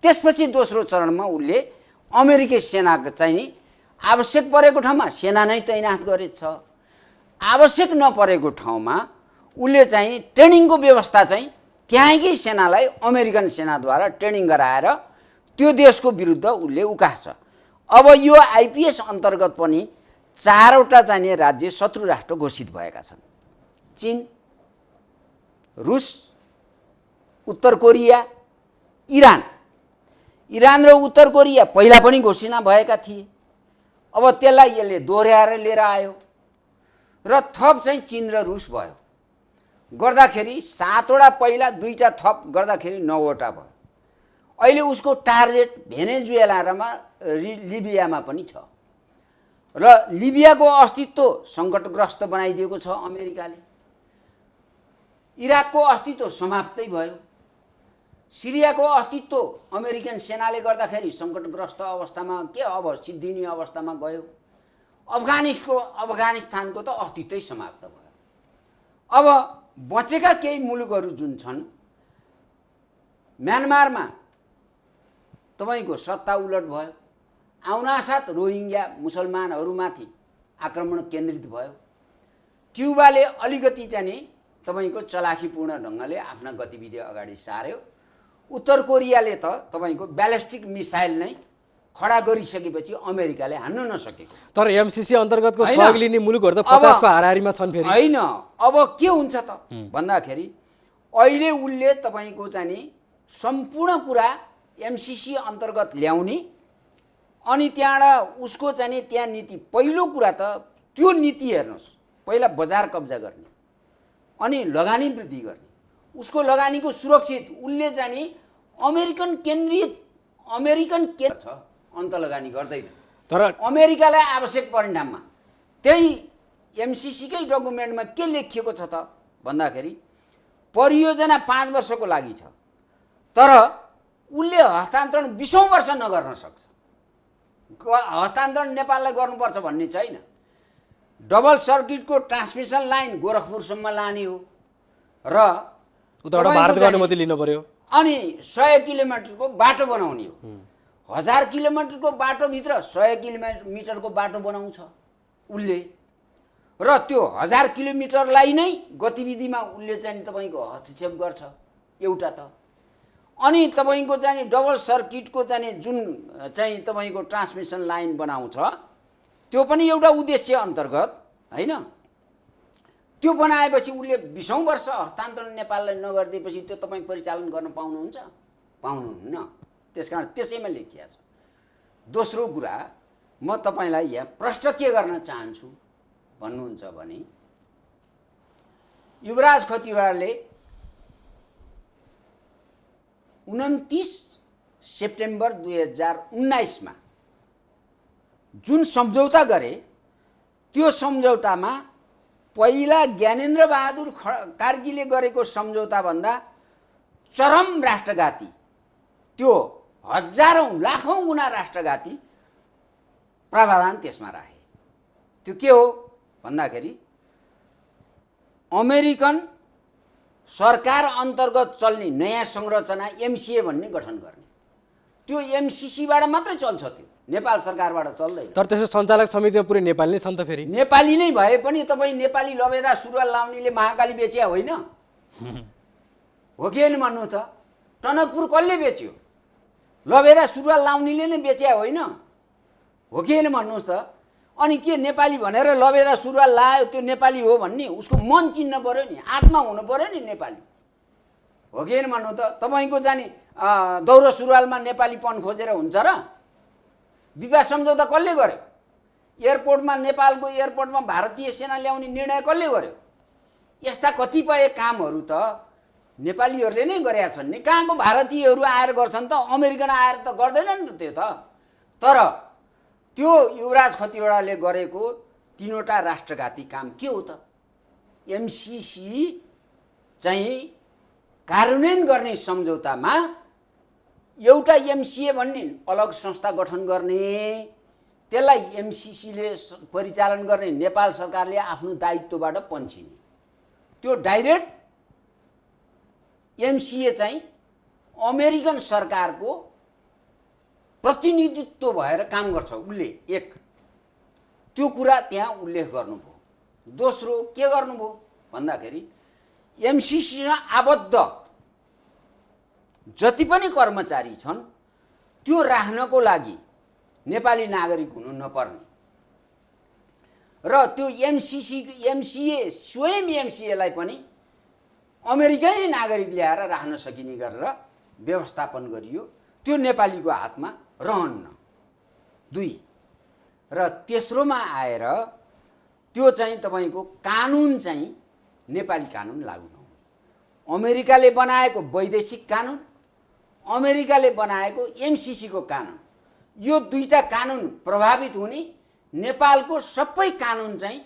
त्यसपछि दोस्रो चरणमा उसले अमेरिकी सेनाको चाहिँ आवश्यक परेको ठाउँमा सेना नै तैनात गरेछ, आवश्यक नपरेको ठाउँमा उसले चाहिँ ट्रेनिङको व्यवस्था चाहिँ त्यहीँकै सेनालाई अमेरिकन सेनाद्वारा ट्रेनिङ गराएर त्यो देशको विरुद्ध उसले उकास्छ। अब यो आइपिएस अन्तर्गत पनि 4वटा चाहिने राज्य शत्रु राष्ट्र घोषित भएका छन्। चीन, रुस, उत्तर कोरिया, इरान। इरान र उत्तर कोरिया पहिला पनि घोषणा भएका थिए। अब त्यसलाई यसले दोहोऱ्याएर लिएर आयो र थप चाहिँ चीन र रुस भयो। गर्दाखेरि 7वटा पहिला 2टा थप गर्दाखेरि 9वटा भयो। अहिले उसको टार्गेट भेनेजुएलामा लिबियामा पनि छ र लिबियाको अस्तित्व सङ्कटग्रस्त बनाइदिएको छ अमेरिकाले। इराकको अस्तित्व समाप्तै भयो। सिरियाको अस्तित्व अमेरिकन सेनाले गर्दाखेरि सङ्कटग्रस्त अवस्थामा के अब सिद्धिने अवस्थामा गयो। अफगानिस्तानको त अस्तित्वै समाप्त भयो। अब बचेका केही मुलुकहरू जुन छन्, म्यानमारमा तपाईँको सत्ता उलट भयो। आउनासाथ रोहिङ्ग्या मुसलमानहरूमाथि आक्रमण केन्द्रित भयो। क्युबाले अलिकति चाहिँ तपाईँको चलाखीपूर्ण ढङ्गले आफ्ना गतिविधि अगाडि सार्यो। उत्तर कोरियाले त तपाईँको ब्यालिस्टिक मिसाइल नै खडा गरिसकेपछि अमेरिकाले हान्न नसकेको। तर एमसिसी अन्तर्गतको सहयोग लिने मुलुकहरू त 50 को हाराहारीमा छन् फेरि। होइन, अब के हुन्छ त भन्दाखेरि अहिले उसले तपाईँको चाहिँ सम्पूर्ण कुरा एमसिसी अन्तर्गत ल्याउने अनि त्यहाँबाट उसको चाहिँ त्यहाँ नीति, पहिलो कुरा त त्यो नीति हेर्नुहोस्, पहिला बजार कब्जा गर्ने अनि लगानी वृद्धि गर्ने, उसको लगानीको सुरक्षित उसले चाहिँ अमेरिकन केन्द्रित छ, अन्त लगानी गर्दैन। तर अमेरिकालाई आवश्यक परिणाममा त्यही एमसिसीकै डकुमेन्टमा के लेखिएको छ त भन्दाखेरि परियोजना 5 वर्षको लागि छ, तर उसले हस्तान्तरण 20औं वर्ष नगर्न सक्छ। हस्तान्तरण नेपाललाई गर्नुपर्छ भन्ने छैन। डबल सर्किटको ट्रान्समिसन लाइन गोरखपुरसम्म लाने हो र उताबाट भारतको अनुमति लिनु पर्यो। अनि 100 किलोमिटरको बाटो बनाउने हो। 1000 किलोमिटरको बाटोभित्र 100 किलोमिटरको बाटो बनाउँछ उसले र त्यो 1000 किलोमिटरलाई नै गतिविधिमा उसले चाहिँ तपाईँको हस्तक्षेप गर्छ एउटा त। अनि तपाईँको चाहिँ डबल सर्किटको चाहिँ जुन चाहिँ तपाईँको ट्रान्समिसन लाइन बनाउँछ त्यो पनि एउटा उद्देश्य अन्तर्गत होइन। त्यो बनाएपछि उसले 20औं वर्ष हस्तान्तरण नेपाललाई नगरिदिएपछि त्यो तपाईँ परिचालन गर्न पाउनुहुन्छ? पाउनुहुन्न। त्यसकारण त्यसैमा लेखिएको छ। दोस्रो कुरा, म तपाईँलाई यहाँ प्रश्न के गर्न चाहन्छु भन्नुहुन्छ भने युवराज खतिवडाले 29 सेप्टेम्बर 2019 मा जुन सम्झौता गरे त्यो सम्झौतामा पहिला ज्ञानेन्द्र बहादुर कार्कीले गरेको सम्झौताभन्दा चरम राष्ट्रघाती, त्यो हजारौं लाखौं गुणा राष्ट्रघाती प्रावधान त्यसमा राखे। त्यो के हो भन्दाखेरि अमेरिकन सरकार अन्तर्गत चल्ने नयाँ संरचना एमसिए भन्ने गठन गर्ने। त्यो एमसिसीबाट मात्रै चल्छ, त्यो नेपाल सरकारबाट चल्दैन। तर त्यसो सञ्चालक समितिमा पुरै नेपाली नै छन् त फेरि। नेपाली नै भए पनि तपाईँ नेपाली लबेदा सुरुवाल लाउनेले महाकाली बेच्या होइन हो कि होइन भन्नु त? टनकपुर कसले बेच्यो? लबेदा सुरुवाल लाउनेले नै बेच्या होइन हो कि होइन भन्नुहोस् त? अनि के नेपाली भनेर लबेदा सुरुवाल लायो त्यो नेपाली हो भन्ने? उसको मन चिन्न पर्यो नि, आत्मा हुनु पर्यो नि नेपाली, हो कि होइन भन्नु त? तपाईँको जाने दौरो सुरुवालमा नेपालीपन खोजेर हुन्छ र? विवाह सम्झौता कसले गर्यो? एयरपोर्टमा, नेपालको एयरपोर्टमा भारतीय सेना ल्याउने निर्णय कसले गर्यो? यस्ता कतिपय कामहरू त नेपालीहरूले नै गरेका छन् नि। कहाँको भारतीयहरू आएर गर्छन् त? अमेरिकन आएर त गर्दैनन् नि त त्यो त। तर त्यो युवराज खतिवडाले गरेको 3वटा राष्ट्रघाती काम के हो त? एमसिसी चाहिँ कार्यान्वयन गर्ने सम्झौतामा एउटा एमसिए भन्ने अलग संस्था गठन गर्ने, त्यसलाई एमसिसीले परिचालन गर्ने, नेपाल सरकारले आफ्नो दायित्वबाट पन्छिने। त्यो डाइरेक्ट एमसिए चाहिँ अमेरिकन सरकारको प्रतिनिधित्व भएर काम गर्छ उसले। एक त्यो कुरा त्यहाँ उल्लेख गर्नुभयो। दोस्रो के गर्नुभयो भन्दाखेरि एमसिसीमा आबद्ध जति पनि कर्मचारी छन् त्यो राख्नको लागि नेपाली नागरिक हुनु नपर्ने र त्यो एमसिए स्वयं एमसिएलाई पनि अमेरिकनै नागरिक ल्याएर राख्न सकिने गरेर व्यवस्थापन गरियो। त्यो नेपालीको हातमा रहन्न। 2 र तेस्रोमा आएर त्यो चाहिँ तपाईँको कानुन चाहिँ नेपाली कानुन लागू नहुने, अमेरिकाले बनाएको वैदेशिक कानुन, अमेरिकाले बनाएको एमसिसीको कानुन, यो दुईटा कानुन प्रभावित हुने, नेपालको सबै कानुन चाहिँ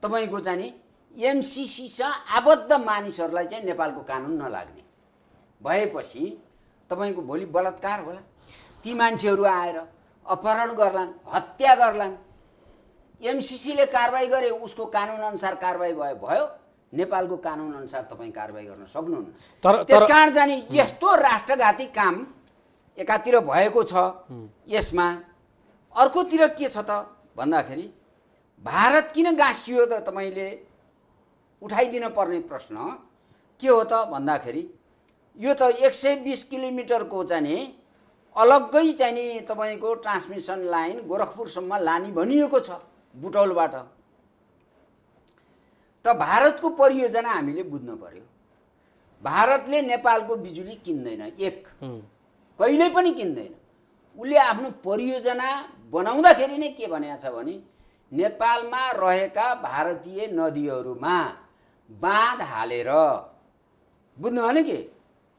तपाईँको चाहिँ एमसिसीसँग आबद्ध मानिसहरूलाई चाहिँ नेपालको कानुन नलाग्ने भएपछि तपाईँको भोलि बलात्कार होला, ती मान्छेहरू आएर अपहरण गर्लान्, हत्या गर्लान्, एमसिसीले कारबाही गरे उसको कानुन अनुसार कारबाही भयो, नेपालको कानुन अनुसार तपाईँ कारबाही गर्न सक्नुहुन्न। त्यसकारण जाने यस्तो राष्ट्रघाती काम एकातिर भएको छ, यसमा अर्कोतिर के छ त भन्दाखेरि भारत किन गाँसियो त तपाईँले उठाइदिन पर्ने प्रश्न के हो त भन्दाखेरि यो त 120 किलोमिटरको चाहिँ अलग्गै चाहिँ नि तपाईँको ट्रान्समिसन लाइन गोरखपुरसम्म लाने भनिएको छ बुटौलबाट। त भारतको परियोजना हामीले बुझ्नु पर्यो। भारतले नेपालको बिजुली किन्दैन, कहिल्यै पनि किन्दैन। उसले आफ्नो परियोजना बनाउँदाखेरि नै के भनेको छ भने नेपालमा रहेका भारतीय नदीहरूमा बाँध हालेर, बुझ्नु भने के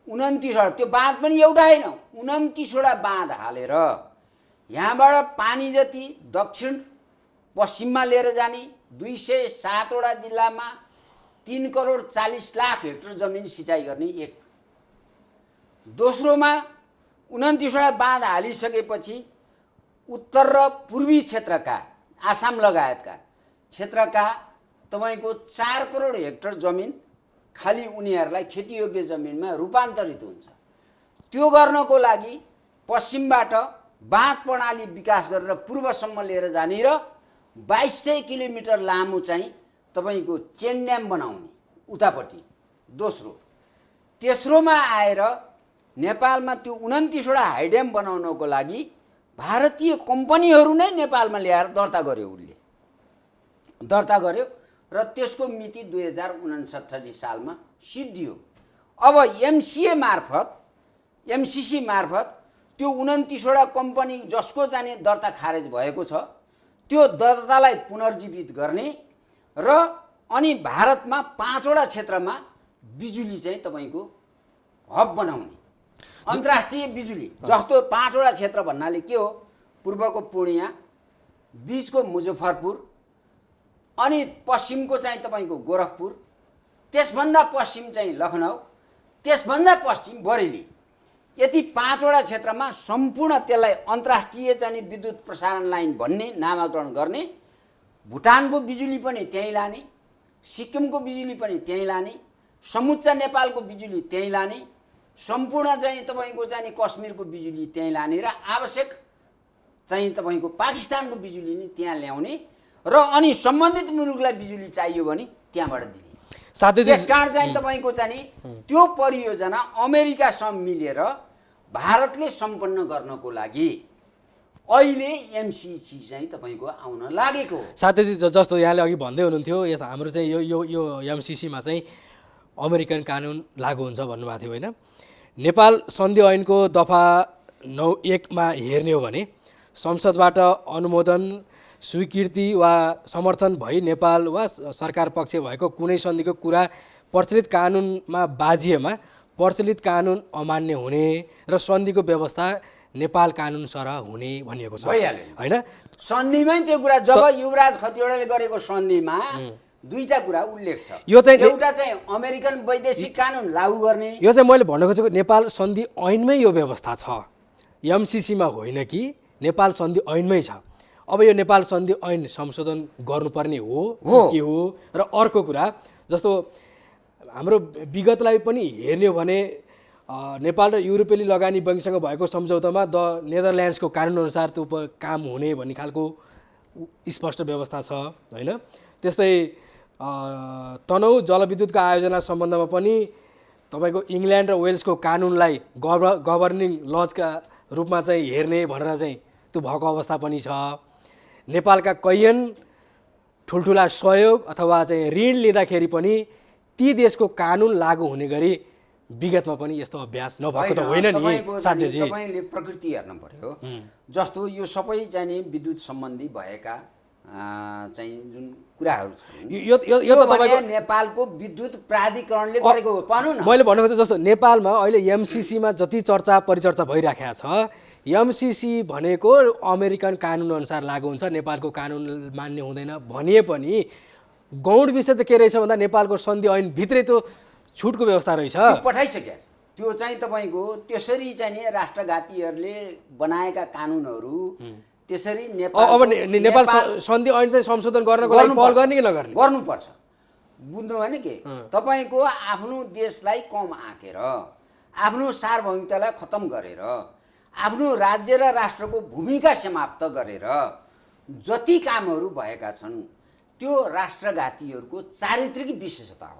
29वटा, त्यो बाँध पनि एउटा होइन 29वटा बाँध हालेर यहाँबाट पानी जति दक्षिण पश्चिममा लिएर जाने 207वटा जिल्लामा 3,40,00,000 हेक्टर जमिन सिँचाइ गर्ने। एक दोस्रोमा 29वटा बाँध हालिसकेपछि उत्तर र पूर्वी क्षेत्रका आसाम लगायतका क्षेत्रका तपाईँको 4 करोड हेक्टर जमिन खाली उनीहरूलाई खेतीयोग्य जमिनमा रूपान्तरित हुन्छ। त्यो गर्नको लागि पश्चिमबाट बाँध प्रणाली विकास गरेर पूर्वसम्म लिएर जाने र 2200 किलोमिटर लामो चाहिँ तपाईँको चेन ड्याम बनाउने उतापट्टि दोस्रो। तेस्रोमा आएर नेपालमा त्यो 29वटा हाइड्याम बनाउनको लागि भारतीय कम्पनीहरू नै नेपालमा ल्याएर दर्ता गर्यो, उसले दर्ता गर्यो र त्यसको मिति 2069 सालमा सिद्धियो। अब एमसिसी मार्फत त्यो 29वटा कम्पनी जसको चाहिँ दर्ता खारेज भएको छ त्यो दर्तालाई पुनर्जीवित गर्ने र अनि भारतमा 5वटा क्षेत्रमा बिजुली चाहिँ तपाईँको हब बनाउने, अन्तर्राष्ट्रिय बिजुली जस्तो 5वटा क्षेत्र भन्नाले के हो, पूर्वको पूर्णिया, बीचको मुजफ्फरपुर, अनि पश्चिमको चाहिँ तपाईँको गोरखपुर, त्यसभन्दा पश्चिम चाहिँ लखनऊ, त्यसभन्दा पश्चिम बरेली, यति 5वटा क्षेत्रमा सम्पूर्ण त्यसलाई अन्तर्राष्ट्रिय चाहिँ विद्युत प्रसारण लाइन भन्ने नामाकरण गर्ने। भुटानको बिजुली पनि त्यहीँ लाने, सिक्किमको बिजुली पनि त्यहीँ लाने, समुच्च नेपालको बिजुली त्यहीँ लाने, सम्पूर्ण चाहिँ तपाईँको चाहिँ कश्मीरको बिजुली त्यहीँ लाने र आवश्यक चाहिँ तपाईँको पाकिस्तानको बिजुली नि त्यहाँ ल्याउने र अनि सम्बन्धित मुलुकलाई बिजुली चाहियो भने त्यहाँबाट दिने। त्यसकारण चाहिँ तपाईँको चाहिँ त्यो परियोजना अमेरिकासँग मिलेर भारतले सम्पन्न गर्नको लागि अहिले एमसिसी चाहिँ तपाईँको आउन लागेको। साथीजी जस्तो यहाँले अघि भन्दै हुनुहुन्थ्यो यस हाम्रो चाहिँ यो एमसिसीमा चाहिँ अमेरिकन कानुन लागू हुन्छ भन्नुभएको थियो होइन। नेपाल सन्धि ऐनको दफा 9(1) मा हेर्ने हो भने संसदबाट अनुमोदन स्वीकृति वा समर्थन भई नेपाल वा सरकार पक्ष भएको कुनै सन्धिको कुरा प्रचलित कानुनमा बाजिएमा प्रचलित कानुन अमान्य हुने र सन्धिको व्यवस्था नेपाल कानुन सरह हुने भनिएको छ होइन। सन्धिमै त्यो कुरा जब युवराज खतिवडाले गरेको सन्धिमा दुईटा कुरा उल्लेख छ। यो चाहिँ एउटा चाहिँ अमेरिकन वैदेशिक कानुन लागू गर्ने, यो चाहिँ मैले भन्न खोजेको नेपाल सन्धि ऐनमै यो व्यवस्था छ, एमसिसीमा होइन कि नेपाल सन्धि ऐनमै छ। अब यो नेपाल सन्धि ऐन संशोधन गर्नुपर्ने हो के हो। र अर्को कुरा जस्तो हाम्रो विगतलाई पनि हेर्ने हो भने नेपाल र युरोपेली लगानी बैङ्कसँग भएको सम्झौतामा द नेदरल्यान्ड्सको कानुनअनुसार त्यो काम हुने भन्ने खालको स्पष्ट व्यवस्था छ होइन। त्यस्तै तनहुँ जलविद्युतको आयोजना सम्बन्धमा पनि तपाईँको इङ्ल्यान्ड र वेल्सको कानुनलाई गभर्निङ लजका रूपमा चाहिँ हेर्ने भनेर चाहिँ त्यो भएको अवस्था पनि छ। नेपालका कैयन ठुल्ठुला सहयोग अथवा चाहिँ ऋण लिँदाखेरि पनि ती देशको कानुन लागू हुने गरी विगतमा पनि यस्तो अभ्यास नभएको त होइन नि साध्यजी। तपाईँले प्रकृति हेर्नु पर्यो। जस्तो यो सबै चाहिँ विद्युत सम्बन्धी भएका चाहिँ जुन कुराहरू छन् यो त तपाईँको नेपालको विद्युत प्राधिकरणले गरेको हो। पाउनु न, मैले भन्नु खोजेँ जस्तो नेपालमा अहिले एमसिसीमा जति चर्चा परिचर्चा भइराखेको छ, एमसिसी भनेको अमेरिकन कानुन अनुसार लागू हुन्छ, नेपालको कानुन मान्य हुँदैन भनिए पनि गौण विषय त के रहेछ भन्दा नेपालको सन्धि ऐनभित्रै त्यो छुटको व्यवस्था रहेछ। पठाइसकेको छ। त्यो चाहिँ तपाईँको त्यसरी चाहिँ नि राष्ट्रघातीहरूले बनाएका कानुनहरू त्यसरी अब नेपाल सन्धि ऐन चाहिँ संशोधन गर्नको लागि पहल गर्ने कि नगर्ने गर्नुपर्छ। बुझ्नु भएन के? तपाईँको आफ्नो देशलाई कम आँकेर, आफ्नो सार्वभौमिकतालाई खतम गरेर, आफ्नो राज्य र राष्ट्रको भूमिका समाप्त गरेर जति कामहरू भएका छन् त्यो राष्ट्रघातीहरूको चारित्रिक विशेषता हो।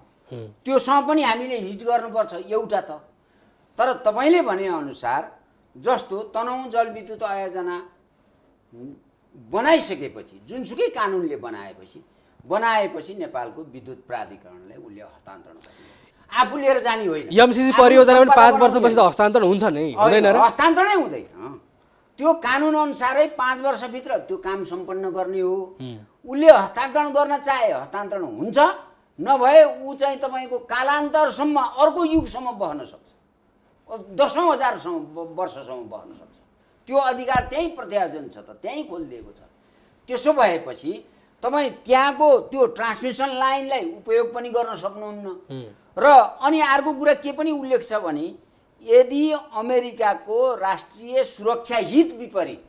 त्योसँग पनि हामीले हिट गर्नुपर्छ एउटा त। तर तपाईँले भनेअनुसार जस्तो तनहुँ जलविद्युत आयोजना बनाइसकेपछि, जुनसुकै कानुनले बनाएपछि नेपालको विद्युत प्राधिकरणलाई उसले हस्तान्तरण गर्ने, आफू लिएर जाने होइन। एमसिसी परियोजना पनि 5 वर्षपछि त हस्तान्तरण हुन्छ नै, हुँदैन र? हस्तान्तरणै हुँदैन। त्यो कानुन अनुसारै 5 वर्षभित्र त्यो काम सम्पन्न गर्ने हो। उसले हस्तान्तरण गर्न चाहे हस्तान्तरण हुन्छ, नभए ऊ चाहिँ तपाईँको कालान्तरसम्म अर्को युगसम्म बहन सक्छ, 10औँ वर्षसम्म बहन सक्छ। त्यो अधिकार त्यहीँ प्रत्यायोजन छ त, त्यहीँ खोलिदिएको छ। त्यसो भएपछि तपाईँ त्यहाँको त्यो ट्रान्समिसन लाइनलाई उपयोग पनि गर्न सक्नुहुन्न। र अनि अर्को कुरा के पनि उल्लेख छ भने यदि अमेरिकाको राष्ट्रिय सुरक्षा हित विपरीत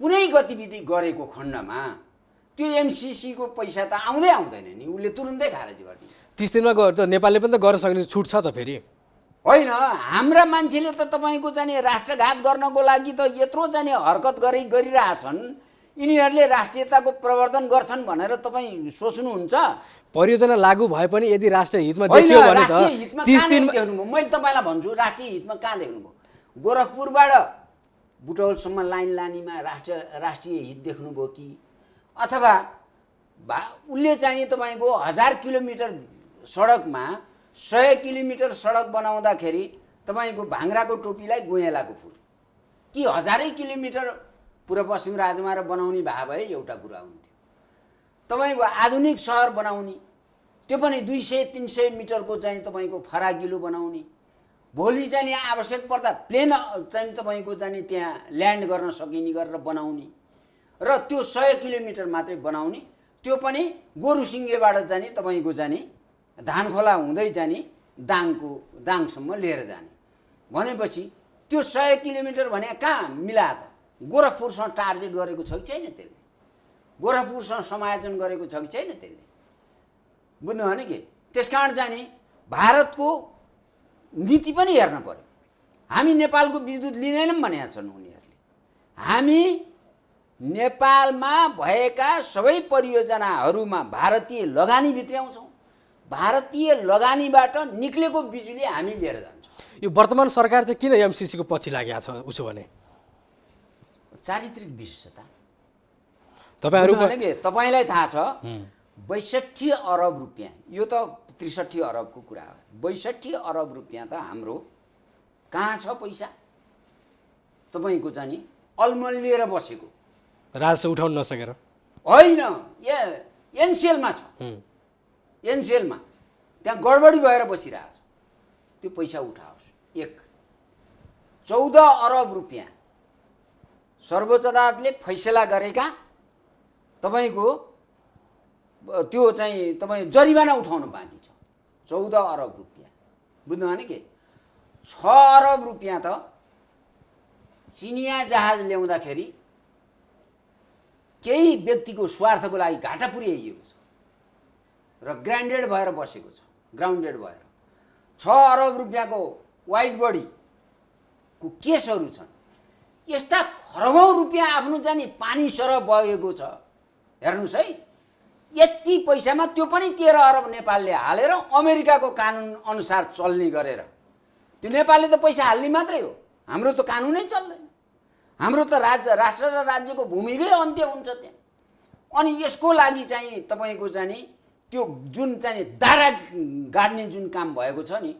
कुनै गतिविधि गरेको खण्डमा त्यो एमसिसीको पैसा त आउँदैन नि, उसले तुरुन्तै खारेज गरिदिन्छ। 30 दिनमा त नेपालले पनि त गर्न सक्ने छुट छ त फेरि। होइन, हाम्रा मान्छेले त तपाईँको चाहिँ राष्ट्रघात गर्नको लागि त यत्रो चाहिँ हरकत गरिरहेछन्। यिनीहरूले राष्ट्रियताको प्रवर्धन गर्छन् भनेर तपाईँ सोच्नुहुन्छ? परियोजना लागू भए पनि यदि राष्ट्रिय हितमा देखियो भने त 30 दिन मैले तपाईँलाई भन्छु राष्ट्रिय हितमा कहाँ देख्नुभयो? गोरखपुरबाट बुटौलसम्म लाइन लानेमा राष्ट्रिय हित देख्नुभयो कि? अथवा उसले चाहिँ तपाईँको 1000 किलोमिटर सडकमा 100 किलोमिटर सडक बनाउँदाखेरि तपाईँको भाङ्राको टोपीलाई गुँयेलाको फुल कि 1000 किलोमिटर पूर्व पश्चिम राजमार्ग बनाउने भए एउटा कुरा हुन्थ्यो। तपाईँको आधुनिक सहर बनाउने, त्यो पनि 200-300 मिटरको चाहिँ तपाईँको फराकिलो बनाउने, भोलि चाहिँ आवश्यक पर्दा प्लेन चाहिँ तपाईँको चाहिँ त्यहाँ ल्यान्ड गर्न सकिने गरेर बनाउने र त्यो 100 किलोमिटर मात्रै बनाउने, त्यो पनि गोरुसिङ्गेबाट जाने तपाईँको जाने धानखोला हुँदै जाने दाङसम्म लिएर जाने भनेपछि त्यो 100 किलोमिटर भने कहाँ मिला त? गोरखपुरसँग टार्गेट गरेको छ कि छैन त्यसले? गोरखपुरसँग समायोजन गरेको छ कि छैन त्यसले? बुझ्नु भएन कि? त्यसकारण जाने भारतको नीति पनि हेर्न पर्यो। हामी नेपालको विद्युत लिँदैनौँ भनेका छन् उनीहरूले। हामी नेपालमा भएका सबै परियोजनाहरूमा भारतीय लगानी भित्र्याउँछौँ। भारतीय लगानीबाट निक्लेको बिजुली हामी लिएर जान्छौँ। यो वर्तमान सरकार चाहिँ किन एमसिसीको पछि लागेको छ उसो भने? चारित्रिक विशेषता। तपाईँहरूको तपाईँलाई थाहा छ 62 अरब रुपियाँ, यो त 63 अरबको कुरा हो। 62 अरब रुपियाँ त हाम्रो कहाँ छ पैसा? तपाईँको चाहिँ अल्मलिएर बसेको, राजस्व उठाउन नसकेर होइन, एनसिएलमा छ। एनसिएलमा त्यहाँ गडबडी भएर बसिरहेछ। त्यो पैसा उठाओस्। 14 अरब रुपियाँ सर्वोच्च अदालतले फैसला गरेका तपाईँको त्यो चाहिँ तपाईँ जरिवाना उठाउन बाँकी छ। 14 अरब रुपियाँ। बुझ्नु भएन के? 6 अरब रुपियाँ त चिनिया जहाज ल्याउँदाखेरि केही व्यक्तिको स्वार्थको लागि घाटा पुर्याइएको छ र ग्राउन्डेड भएर बसेको छ। ग्राउन्डेड भएर 6 अरब रुपियाँको वाइट बडीको केसहरू छन्। यस्ता खरबौँ रुपियाँ आफ्नो जाने पानी सर बगेको छ। हेर्नुहोस् है, यति पैसामा त्यो पनि 13 अरब नेपालले हालेर अमेरिकाको कानुन अनुसार चल्ने गरेर त्यो नेपालले त पैसा हाल्ने मात्रै हो हाम्रो त कानुनै चल्दैन हाम्रो त राष्ट्र र राज्यको भूमिकै अन्त्य हुन्छ त्यहाँ अनि यसको लागि चाहिँ तपाईको चाहिँ त्यो जुन चाहिँ दारा गाड्ने जुन काम भएको छ नि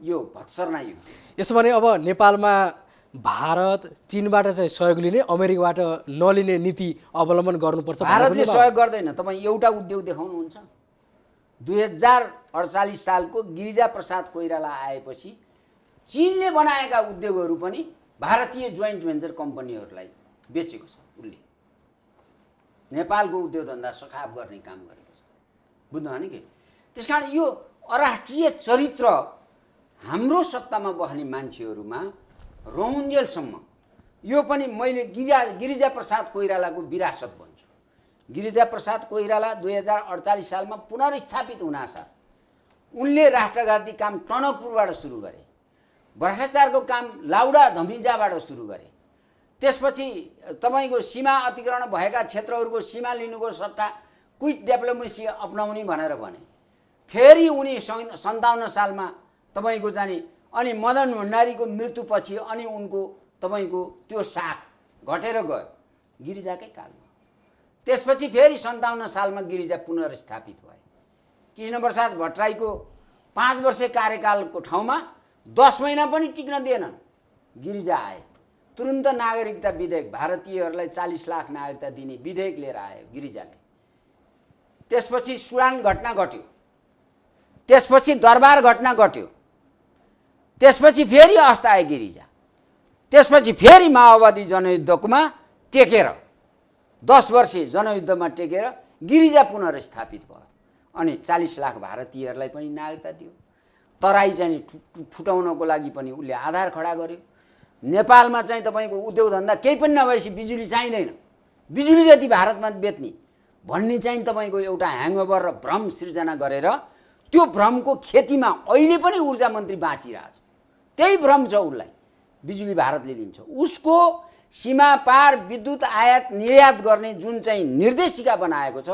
यो भत्सर्ना युक्त यसो भने अब नेपालमा भारत चीनबाट चाहिँ सहयोग लिने अमेरिकाबाट नलिने नीति अवलम्बन गर्नुपर्छ भारतले सहयोग गर्दैन तपाईँ एउटा उद्योग देखाउनुहुन्छ 2048 सालको गिरिजा प्रसाद कोइराला आएपछि चीनले बनाएका उद्योगहरू पनि भारतीय जोइन्ट भेन्चर कम्पनीहरूलाई बेचेको छ उसले नेपालको उद्योग धन्दा सखाप गर्ने काम गरेको छ बुझ्नु भने के त्यसकारण यो अराष्ट्रिय चरित्र हाम्रो सत्तामा बस्ने मान्छेहरूमा रहन्जेलसम्म यो पनि मैले गिरिजा प्रसाद कोइरालाको विरासत भन्छु गिरिजा प्रसाद कोइराला 2048 सालमा पुनर्स्थापित हुनासाथ उनले राष्ट्रघाती काम टनकपुरबाट सुरु गरे भ्रष्टाचारको काम लाउडा धमिजाबाट सुरु गरे त्यसपछि तपाईको सीमा अतिक्रमण भएका क्षेत्रहरूको सीमा लिनुको सट्टा क्विक डिप्लोमेसी अपनाउने भनेर भने फेरि उनी 57 सालमा तपाईको जाने अनि मदन भण्डारीको मृत्युपछि अनि उनको तपाईको त्यो साख घटेर गयो गिरिजाकै कालमा त्यसपछि फेरि 57 सालमा गिरिजा पुनर्स्थापित भए कृष्णप्रसाद भट्टराईको 5 वर्ष कार्यकालको ठाउँमा 10 महिना पनि टिक्न दिएनन् गिरिजा आए तुरुन्त नागरिकता विधेयक भारतीयहरूलाई 40 लाख नागरिकता दिने विधेयक लिएर आयो गिरिजाले त्यसपछि सुडान घटना घट्यो त्यसपछि दरबार घटना घट्यो त्यसपछि फेरि अस्ताए गिरिजा त्यसपछि फेरि माओवादी जनयुद्धमा टेकेर 10 वर्ष जनयुद्धमा टेकेर गिरिजा पुनर्स्थापित भयो अनि 40 लाख भारतीयहरूलाई पनि नागरिकता दियो तराई चाहिँ फुटाउनको लागि पनि उसले आधार खडा गर्यो नेपालमा चाहिँ तपाईको उद्योग धन्दा केही पनि नभएपछि बिजुली चाहिँदैन बिजुली जति भारतमा बेच्ने भन्ने चाहिँ तपाईको एउटा ह्याङओभर र भ्रम सृजना गरेर त्यो भ्रमको खेतीमा अहिले पनि ऊर्जा मन्त्री बाँचिरहेछ त्यही भ्रम छ उसलाई बिजुली भारतले लिन्छ उसको सीमा पार विद्युत आयात निर्यात गर्ने जुन चाहिँ निर्देशिका बनाएको छ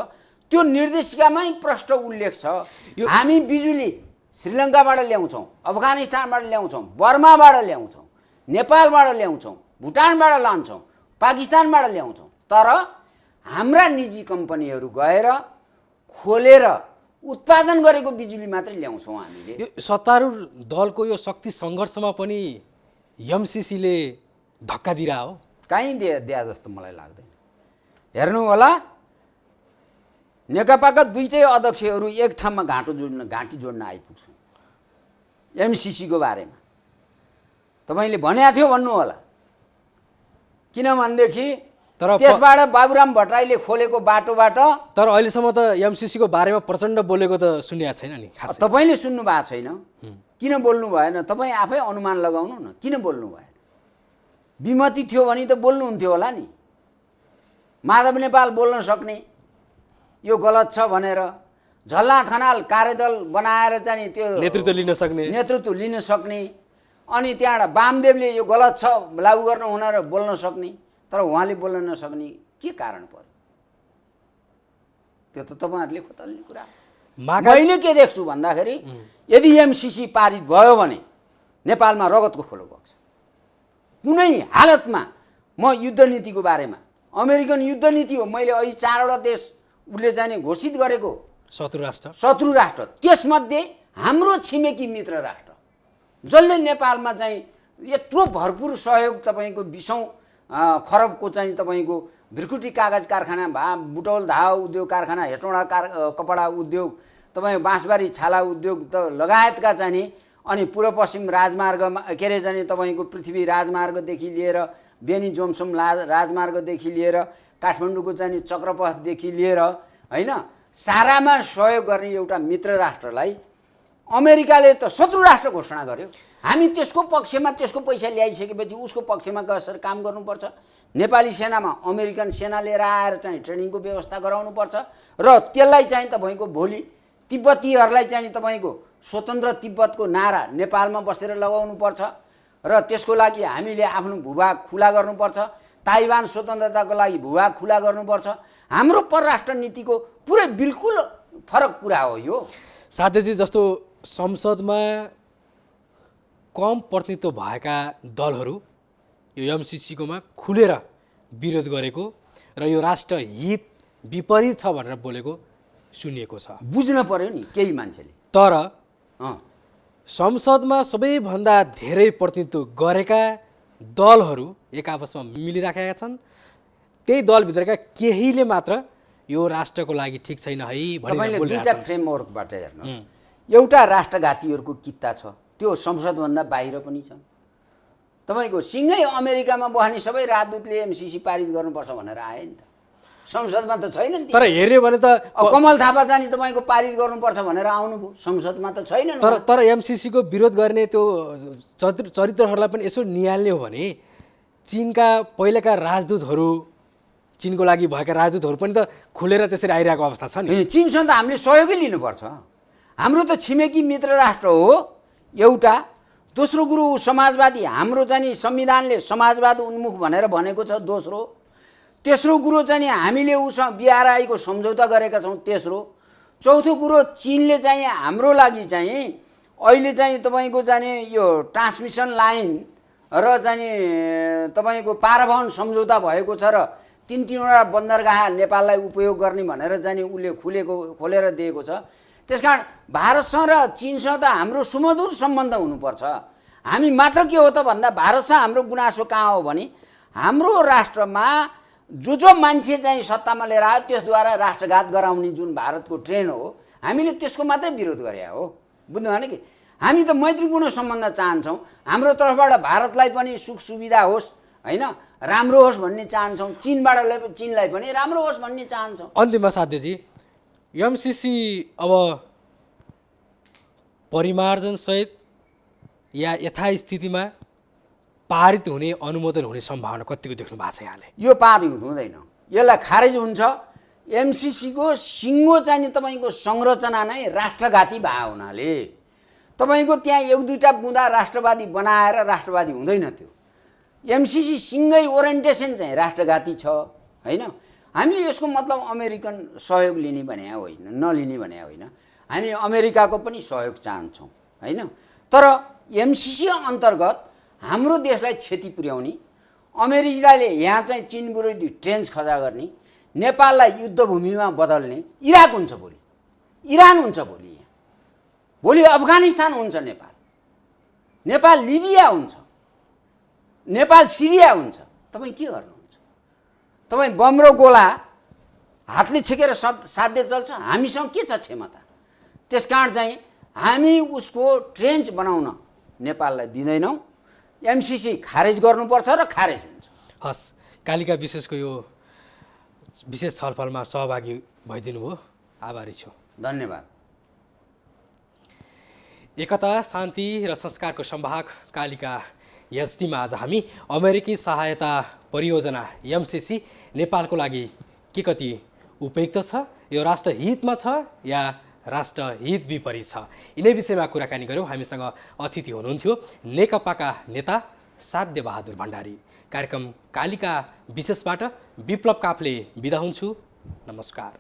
त्यो निर्देशिकामै प्रष्ट उल्लेख छ हामी बिजुली श्रीलङ्काबाट ल्याउँछौँ अफगानिस्तानबाट ल्याउँछौँ बर्माबाट ल्याउँछौँ नेपालबाट ल्याउँछौँ भुटानबाट लान्छौँ पाकिस्तानबाट ल्याउँछौँ तर हाम्रा निजी कम्पनीहरू गएर खोलेर उत्पादन गरेको बिजुली मात्रै ल्याउँछौँ हामीले यो सत्तारूढ दलको यो शक्ति सङ्घर्षमा पनि एमसीसीले धक्का दिइरा हो कहीँ दिया जस्तो मलाई लाग्दैन हेर्नु होला नेकपाका दुईटै अध्यक्षहरू एक ठाउँमा घाँटी जोड्न आइपुग्छन् एमसीसीको बारेमा तपाईले भनेको थियो भन्नु होला किनभनेदेखि तर त्यसबाट बाबुराम भट्टराईले खोलेको बाटोबाट तर अहिलेसम्म त एमसीसीको बारेमा प्रचण्ड बोलेको त सुनेको छैन नि खास तपाईले सुन्नु भएको छैन किन बोल्नु भएन तपाईँ आफै अनुमान लगाउनु न किन बोल्नु भएन विमति थियो भने त बोल्नुहुन्थ्यो होला नि माधव नेपाल बोल्न सक्ने यो गलत छ भनेर झल्ला खनाल कार्यदल बनाएर चाहिँ त्यो नेतृत्व लिन सक्ने अनि त्यहाँबाट वामदेवले यो गलत छ लागू गर्न हुन र बोल्न सक्ने तर उहाँले बोल्न नसक्ने के कारण पर्यो त्यो त तपाईहरुले खोतल्ने कुरा मैले के देख्छु भन्दाखेरि यदि एमसीसी पारित भयो भने नेपालमा रगतको खोलो बग्छ कुनै हालतमा म युद्ध नीतिको बारेमा अमेरिकन युद्ध नीति हो मैले अहिले 4 वटा देश उसले चाहिँ घोषित गरेको शत्रु राष्ट्र त्यसमध्ये हाम्रो छिमेकी मित्र राष्ट्र जसले नेपालमा चाहिँ यत्रो भरपुर सहयोग तपाईको 20 खरबको चाहिँ तपाईको भिरकुटी कागज कारखाना बुटौल धावा उद्योग कारखाना हेटौँडा कपडा उद्योग तपाईँ बाँसबारी छाला उद्योग त लगायतका चाहिँ अनि पूर्व पश्चिम राजमार्गमा के अरे चाहिँ तपाईको पृथ्वी राजमार्गदेखि लिएर बेनी जोमसोम राजमार्गदेखि लिएर काठमाडौँको चाहिँ चक्रपथदेखि लिएर हैन सारामा सहयोग गर्ने एउटा मित्र राष्ट्रलाई अमेरिकाले त शत्रु राष्ट्र घोषणा गर्यो हामी त्यसको पक्षमा त्यसको पैसा ल्याइसकेपछि उसको पक्षमा कसरी काम गर्नुपर्छ नेपाली सेनामा अमेरिकन सेना लिएर आएर चाहिँ ट्रेनिङको व्यवस्था गराउनुपर्छ र त्यसलाई चाहिँ तपाईको भोलि तिब्बतीहरूलाई चाहिँ तपाईको स्वतन्त्र तिब्बतको नारा नेपालमा बसेर लगाउनुपर्छ र त्यसको लागि हामीले आफ्नो भूभाग खुला गर्नुपर्छ ताइवान स्वतन्त्रताको लागि भुवा खुला गर्नुपर्छ। हाम्रो परराष्ट्र नीतिको पुरै बिल्कुल फरक कुरा हो यो। साथीजी, जस्तो संसदमा कम प्रतिनिधित्व भएका दलहरू यो एमसिसीकोमा खुलेर विरोध गरेको र यो राष्ट्र हित विपरीत छ भनेर बोलेको सुनिएको छ। बुझ्न पर्यो नि केही मान्छेले। तर अँ संसदमा सबैभन्दा धेरै प्रतिनिधित्व गरेका दलहरू एक आपसमा मिलिराखेका छन्। त्यही दलभित्रका केहीले मात्र यो राष्ट्रको लागि ठिक छैन है तपाईँले भनेर दुईटा फ्रेमवर्कबाट हेर्नुहोस्। एउटा राष्ट्रघातीहरूको कित्ता छ, त्यो संसदभन्दा बाहिर पनि छ। तपाईँको सिँगै अमेरिकामा बस्ने सबै राजदूतले एमसिसी पारित गर्नुपर्छ भनेर आए नि त, संसदमा त छैन नि। तर हेर्यो भने त कमल थापा जानी तपाईँको पारित गर्नुपर्छ भनेर आउनुभयो, संसदमा त छैन। तर एमसिसीको विरोध गर्ने त्यो चरित्रहरूलाई पनि यसो निहाल्ने हो भने चीनका पहिलेका राजदूतहरू, चीनको लागि भएका राजदूतहरू पनि त खुलेर त्यसरी आइरहेको अवस्था छ नि। चीनसँग त हामीले सहयोगै लिनुपर्छ। हाम्रो त छिमेकी मित्र राष्ट्र हो एउटा। दोस्रो कुरो समाजवादी, हाम्रो चाहिँ संविधानले समाजवाद उन्मुख भनेर भनेको छ दोस्रो। तेस्रो कुरो चाहिँ हामीले उसँग बिआरआईको सम्झौता गरेका छौँ तेस्रो। चौथो कुरो चीनले चाहिँ हाम्रो लागि चाहिँ अहिले चाहिँ तपाईँको चाहिँ यो ट्रान्समिसन लाइन र चाहिँ तपाईँको पारवहन सम्झौता भएको छ र तीनवटा बन्दरगाह नेपाललाई उपयोग गर्ने भनेर चाहिँ उसले खोलेर दिएको छ। त्यसकारण भारतसँग र चीनसँग त हाम्रो सुमधुर सम्बन्ध हुनुपर्छ। हामी मात्र के हो त भन्दा भारतसँग हाम्रो गुनासो कहाँ हो भने हाम्रो राष्ट्रमा जो मान्छे चाहिँ सत्तामा लिएर आयो त्यसद्वारा राष्ट्रघात गराउने जुन भारतको ट्रेन्ड हो, हामीले त्यसको मात्रै विरोध गरे हो। बुझ्नु भएन कि हामी त मैत्रीपूर्ण सम्बन्ध चाहन्छौँ। हाम्रो तर्फबाट भारतलाई पनि सुख सुविधा होस् होइन, राम्रो होस् भन्ने चाहन्छौँ। चीनलाई पनि राम्रो होस् भन्ने चाहन्छौँ। अन्तिममा साध्यजी, एमसिसी अब परिमार्जनसहित या यथास्थितिमा पारित हुने, अनुमोदन हुने सम्भावना कतिको देख्नु भएको छ यहाँले? यो पारित हुँदैन, यसलाई खारेज हुन्छ। एमसिसीको सिङ्गो चाहिँ तपाईँको संरचना नै राष्ट्रघाती भए हुनाले तपाईँको त्यहाँ एक दुईवटा बुँदा राष्ट्रवादी बनाएर राष्ट्रवादी हुँदैन। त्यो एमसिसी सिङ्गै ओरिएन्टेसन चाहिँ राष्ट्रघाती छ होइन। हामीले यसको मतलब अमेरिकन सहयोग लिने भने होइन, नलिने भने होइन। हामी अमेरिकाको पनि सहयोग चाहन्छौँ होइन। तर एमसिसी अन्तर्गत हाम्रो देशलाई क्षति पुर्याउने, अमेरिकाले यहाँ चाहिँ चीन विरोधी ट्रेन्च खडा गर्ने, नेपाललाई युद्धभूमिमा बदल्ने, इराक हुन्छ भोलि, इरान हुन्छ भोलि, यहाँ भोलि अफगानिस्तान हुन्छ, नेपाल लिबिया हुन्छ, नेपाल सिरिया हुन्छ। तपाईँ के गर्नुहुन्छ? तपाईँ बम र गोला हातले छेकेर साध्य चल्छ? हामीसँग के छ क्षमता? त्यसकारण चाहिँ हामी उसको ट्रेन्च बनाउन नेपाललाई दिँदैनौँ। एमसिसी खारेज गर्नुपर्छ र खारेज हुन्छ। हस्, कालिका विशेषको यो विशेष छलफलमा सहभागी भइदिनु भयो, आभारी छु। धन्यवाद। एकता, शान्ति र संस्कारको संवाहक कालिका एसडीमा आज हामी अमेरिकी सहायता परियोजना एमसिसी नेपालको लागि के कति उपयुक्त छ, यो राष्ट्रहितमा छ या राष्ट्रहित विपरीत छ, यिनै विषयमा कुराकानी गऱ्यौँ। हामीसँग अतिथि हुनुहुन्थ्यो नेकपाका नेता साध्य बहादुर भण्डारी। कार्यक्रम कालिका विशेषबाट विप्लव काफले बिदा हुन्छु। नमस्कार।